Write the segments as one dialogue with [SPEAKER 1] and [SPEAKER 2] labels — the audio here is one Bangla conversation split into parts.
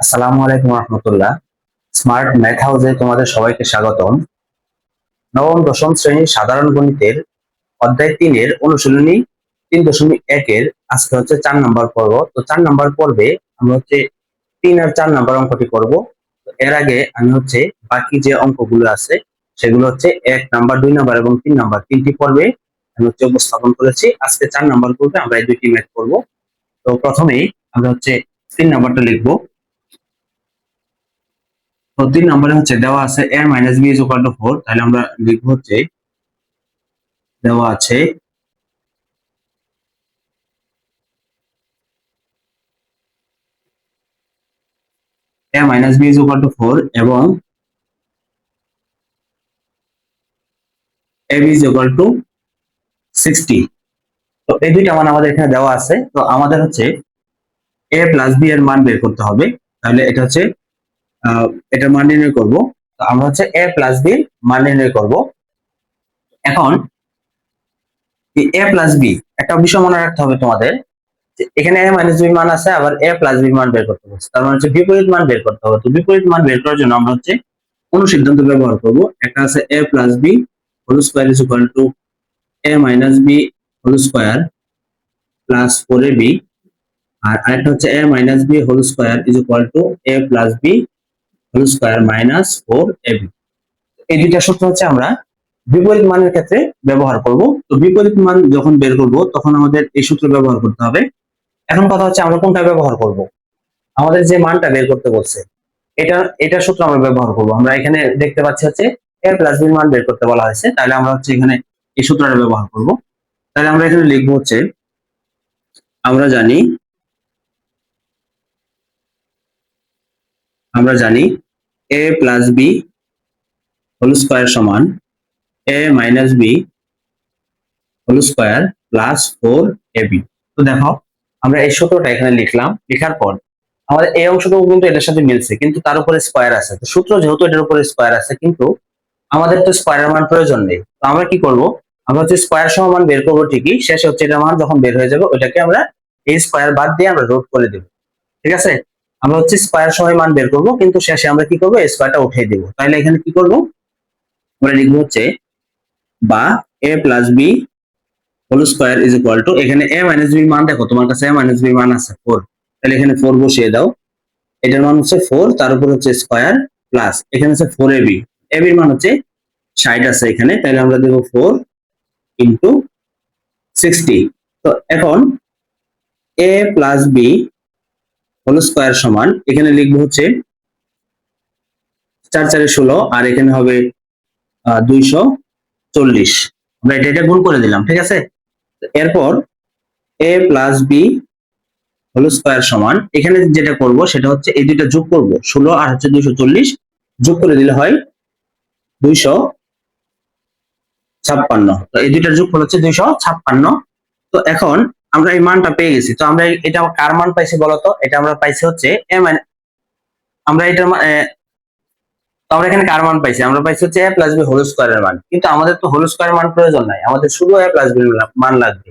[SPEAKER 1] আসসালামু আলাইকুম রহমতুল্লাহ। স্মার্ট ম্যাথ হাউসে তোমাদের সবাইকে স্বাগতম। নবম দশম শ্রেণীর সাধারণ গণিতের অধ্যায় 3-এর অনুশীলনী 3.1-এর আজকে হচ্ছে 4 নম্বর পর্ব। তো 4 নম্বর পর্বে আমরা হচ্ছে 3 আর 4 নম্বর অঙ্কটি করব। তো এর আগে আমি হচ্ছে বাকি যে অঙ্কগুলো আছে সেগুলো হচ্ছে 1 নাম্বার, 2 নাম্বার এবং 3 নাম্বার তিনটি পর্বে আমি হচ্ছে উপস্থাপন করেছি। আজকে 4 নম্বর পর্বে আমরা এই দুইটি ম্যাথ করব। তো প্রথমেই আমরা হচ্ছে 3 নাম্বারটা লিখবো। তো 3 নম্বরে হচ্ছে দেওয়া আছে a minus B is equal to 4। তাহলে আমরা লিখবো হচ্ছে দেওয়া আছে a minus B is equal to 4 এবং a b is equal to 60। তো এই দুইটা মান আমাদের এখানে দেওয়া আছে। তো আমাদের হচ্ছে a প্লাস b এর মান বের করতে হবে। তাহলে এটা হচ্ছে এটার মান নির্ণয় করব। তো আমরা হচ্ছে a প্লাস b এর মান নির্ণয় করব। এখন এই a প্লাস b একটা বিষয় মনে রাখতে হবে তোমাদের, এখানে a মাইনাস বি মান আছে, আবার a প্লাস বি মান বের করতে হবে। তার মানে হচ্ছে বিপরীত মান বের করতে হবে। তো বিপরীত মান বের করার জন্য আমরা হচ্ছে অনুসিদ্ধান্ত ব্যবহার করব। একটা আছে a plus B whole square is equal to a minus B whole square plus 4ab, আর আরেকটা হচ্ছে a minus B whole square is equal to a plus B whole square minus 4ab। এই দুইটা সূত্র হচ্ছে আমরা বিপরীত মানের ক্ষেত্রে ব্যবহার করব। তো বিপরীত মান যখন বের করব তখন আমাদের এই সূত্র ব্যবহার করতে হবে। এখন কথা হচ্ছে আমরা কোনটা ব্যবহার করব। আমাদের যে মানটা বের করতে বলছে এটা এটা সূত্র আমরা ব্যবহার করব। আমরা এখানে দেখতে পাচ্ছি হচ্ছে a প্লাস b মান বের করতে বলা হয়েছে, তাহলে আমরা হচ্ছে এখানে এই সূত্রটা ব্যবহার করব। তাহলে আমরা এখানে লিখবো হচ্ছে আমরা জানি a plus b whole square সমান a minus b whole square plus 4ab। তো দেখো আমরা এই সূত্রটা এখানে লিখলাম। লেখার পর আমাদের এই অংশটুকু কিন্তু এটার সাথে মিলছে, কিন্তু তার উপরে স্কয়ার আছে। তো সূত্র যেহেতু এটার উপরে স্কয়ার আছে, কিন্তু আমাদের তো স্কয়ারের মান প্রয়োজন নেই। তো আমরা কি করব, আমরা হচ্ছে স্কয়ার সহ মান বের করবো ঠিকই, শেষে হচ্ছে এটার মান যখন বের হয়ে যাবে ওইটাকে আমরা এই স্কয়ার বাদ দিয়ে আমরা রুট করে দেব। ঠিক আছে, আমরা হচ্ছে স্কয়ার সহ মান বের করব, কিন্তু শেষে আমরা কি করব, এই স্কয়ারটা উঠিয়ে দেব। তাহলে এখানে কি করব, আমরা লিখবো হচ্ছে বা a plus B whole square is equal to, এখানে a মাইনাস বি মান দেখো তোমার কাছে a মাইনাস বি মান আছে 4, তাহলে এখানে 4 বসিয়ে দাও। এটার মান হচ্ছে 4, তার উপর হচ্ছে স্কয়ার প্লাস এখানে হচ্ছে 4ab, ab এর মান হচ্ছে 60 আছে এখানে, তাহলে আমরা দেব 4 ইনটু 60। তো এখন a plus b whole square সমান এখানে লিখবো হচ্ছে 4 4 16, আর এখানে হবে 240। আমরা এটা গুণ করে দিলাম। ঠিক আছে, এরপর a plus b whole square সমান এখানে যেটা করব সেটা হচ্ছে এই দুইটা যোগ করব, 16 আর হচ্ছে 240 যোগ করে দিলে হয় 256। তো এই দুইটার যোগফল হচ্ছে 256। তো এখন আমরা এই মানটা পেয়ে গেছি। তো আমরা এটা কার মান পাইছি বলতো, এটা আমরা পাইছি হচ্ছে আমরা এটা তো আমরা এখানে কার মান পাইছি, আমরা পাইছি হচ্ছে a প্লাস বি হোল স্কয়ারের মান। কিন্তু আমাদের তো হোল স্কয়ার মান প্রয়োজন নাই, আমাদের শুধু a প্লাস বি মান লাগবে।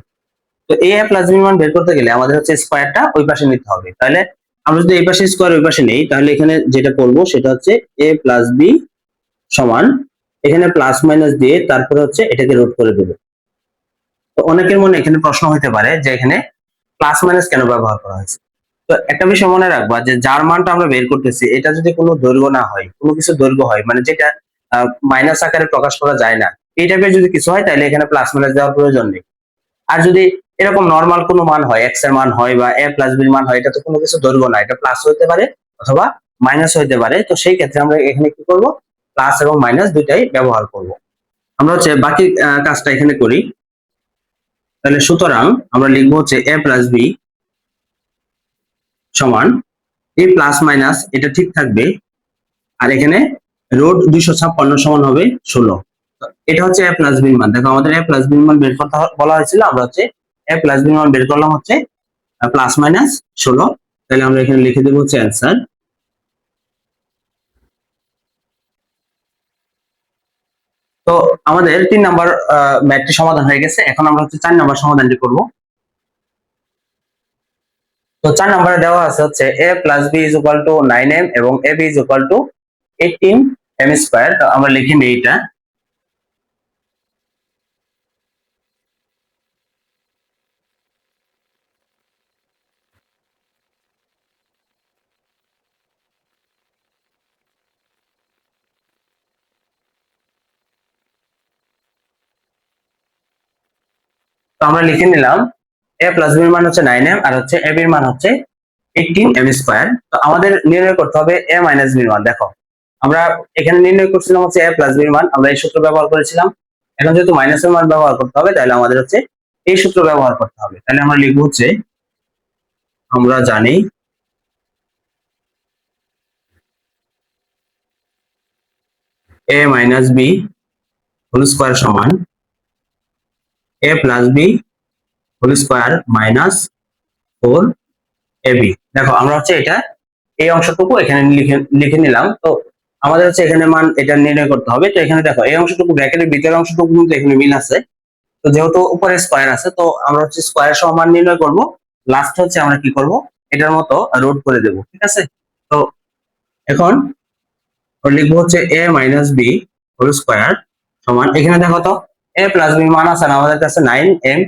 [SPEAKER 1] তো a প্লাস বি মান বের করতে গেলে আমাদের হচ্ছে স্কয়ারটা ওই পাশে নিতে হবে। তাহলে আমরা যদি এই পাশে স্কয়ার ওই পাশে নেই, তাহলে এখানে যেটা করব সেটা হচ্ছে a প্লাস বি সমান এখানে প্লাস মাইনাস দিয়ে তারপরে হচ্ছে এটাকে রুট করে দেব। তো অনেকের মনে এখানে প্রশ্ন হতে পারে যে এখানে প্লাস মাইনাস কেন ব্যবহার করা হয়েছে। তো একটা বিষয় মনে রাখবা যে যার মানটা আমরা বের করতেছি এটা যদি কোনো দৈর্ঘ্য না হয়, কোনো কিছু দৈর্ঘ্য হয় মানে যেটা মাইনাস আকারে প্রকাশ করা যায় না, এই টাইপের যদি কিছু হয় তাহলে এখানে প্লাস মাইনাস দেওয়ার প্রয়োজন নেই। আর যদি এরকম নরমাল কোনো মান হয়, এক্স এর মান হয় বা a প্লাস বি মান হয়, এটা তো কোনো কিছু দৈর্ঘ্য না, এটা প্লাস হইতে পারে অথবা মাইনাস হইতে পারে। তো সেই ক্ষেত্রে আমরা এখানে কি করব, প্লাস এবং মাইনাস দুইটাই ব্যবহার করব। আমরা হচ্ছে বাকি কাজটা এখানে করি। তাহলে সুতরাং আমরা লিখবো হচ্ছে a প্লাস বি সমান এই প্লাস মাইনাস এটা ঠিক থাকবে, আর এখানে রুট 256 সমান হবে 16। এটা হচ্ছে a প্লাস বি মান। দেখো আমাদের a প্লাস বি মান বের করতে বলা হয়েছিল, আমরা হচ্ছে a প্লাস বি মান বের করলাম হচ্ছে প্লাস মাইনাস 16। তাহলে আমরা এখানে লিখে দেবো হচ্ছে অ্যান্সার। তো আমাদের 3 নাম্বার ম্যাথটি সমাধান হয়ে গেছে। এখন আমরা হচ্ছে 4 নাম্বার সমাধানটি করব। তো তো 4 নম্বরে দেওয়া আছে হচ্ছে a plus b is equal two 9m এবং ab is equal two 18m square. তো আমরা লিখে নিই এটা। তো আমরা লিখে নিলাম a প্লাস b এর মান হচ্ছে 9m আর হচ্ছে ab এর মান হচ্ছে 18m স্কয়ার। তো আমাদের নির্ণয় করতে হবে a মাইনাস b এর মান। দেখো আমরা এখানে নির্ণয় করছিলাম হচ্ছে a প্লাস b এর মান, আমরা এই সূত্র ব্যবহার করেছিলাম। এখন যেহেতু মাইনাসের মান ব্যবহার করতে হবে তাহলে আমাদের হচ্ছে এই সূত্র ব্যবহার করতে হবে। তাহলে আমরা লিখব হচ্ছে, আমরা জানি a minus b whole square সমান a plus b whole square minus 4ab। দেখো আমরা হচ্ছে এটা এই অংশটুকু এখানে লিখে নিলাম। তো আমাদের হচ্ছে এখানে মান এটা নির্ণয় করতে হবে। তো এখানে দেখো এই অংশটুকু ব্র্যাকেটের ভিতরের অংশটুকু কিন্তু এখানে মিল আছে। তো যেহেতু উপরে স্কয়ার আছে তো আমরা হচ্ছে স্কয়ার সমান নির্ণয় করব। লাস্ট হচ্ছে আমরা কি করব, এটার মতো রুট করে দেব, ঠিক আছে। তো এখন লিখবো হচ্ছে a minus b whole square সমান, এখানে দেখো তো a প্লাস b মান আছে না আমাদের কাছে 9m।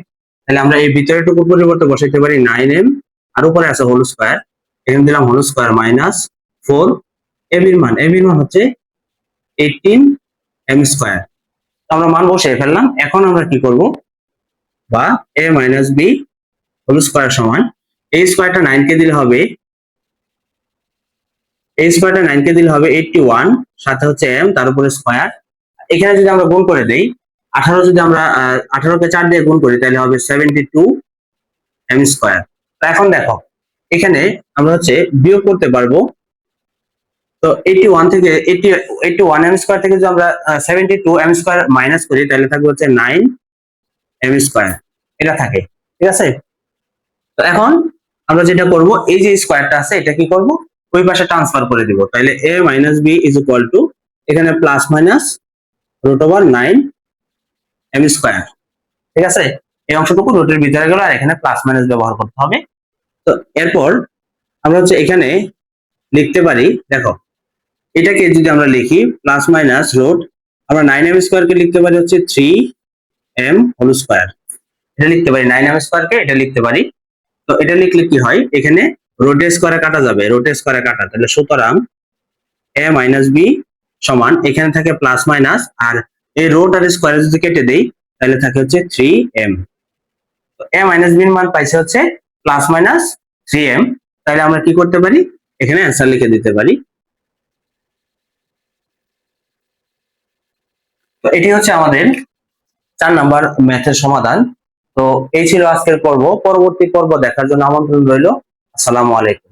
[SPEAKER 1] তাহলে আমরা এই ভিতরেটুকু পরিবর্তে বসাইতে পারি 9m আর উপরে আছে হোল স্কয়ার, এখানে দিলাম হোল স্কয়ার মাইনাস 4 ab এর মান হচ্ছে 18m স্কয়ার। আমরা মান বসিয়ে ফেললাম। এখন আমরা কি করব, বা a minus b whole square সমান এই স্কয়ারটা 9 কে দিলে হবে, এই স্কয়ারটা 9 কে দিলে হবে 81, সাথে হচ্ছে m তার উপরে স্কয়ার। এখানে যদি আমরা গুণ করে দেই 18, যদি আমরা 18 কে 4 দিয়ে গুণ করি তাহলে হবে 72m স্কয়ার। তো এখন দেখো এখানে আমরা হচ্ছে বিয়োগ করতে পারবো। তো 81 থেকে 81m স্কয়ার থেকে যদি আমরা 72m স্কয়ার মাইনাস করি তাহলে থাকবে হচ্ছে 9m স্কয়ার, এটা থাকে, ঠিক আছে। তো এখন আমরা যেটা করব, এই যে স্কয়ারটা আছে এটা কি করব, ওই পাশে ট্রান্সফার করে দিব। তাহলে a minus b is equal to এখানে plus minus root over 9m square, ঠিক আছে। এই অংশটুকু রুটের ভিতরে গেল আর এখানে প্লাস মাইনাস ব্যবহার করতে হবে। তো এরপর আমরা হচ্ছে এখানে লিখতে পারি, দেখো এটাকে যদি আমরা লিখি প্লাস মাইনাস রুট, আমরা 9m স্কয়ার কে লিখতে পারি হচ্ছে 3m হোল স্কয়ার, এটা লিখতে পারি 9m স্কয়ার কে এটা লিখতে পারি। তো এটা লিখলে কি হয়, এখানে রোটে স্কয়ারে কাটা যাবে, রোটে স্কয়ারে কাটা, তাহলে সুতরাং a মাইনাস b সমান এখানে থাকে প্লাস মাইনাস, আর এই রোট আর স্কয়ারে যদি কেটে দেই তাহলে থাকে হচ্ছে 3m। তো a মাইনাস b এর মান পাইছে হচ্ছে প্লাস মাইনাস 3m। তাহলে আমরা কি করতে পারি, এখানে অ্যান্সার লিখে দিতে পারি। তো এটি হচ্ছে আমাদের 4 নাম্বার ম্যাথের সমাধান। তো এই ছিল আজকের পর্ব। পরবর্তী পর্ব দেখার জন্য আমন্ত্রণ রইল। আসসালামু আলাইকুম।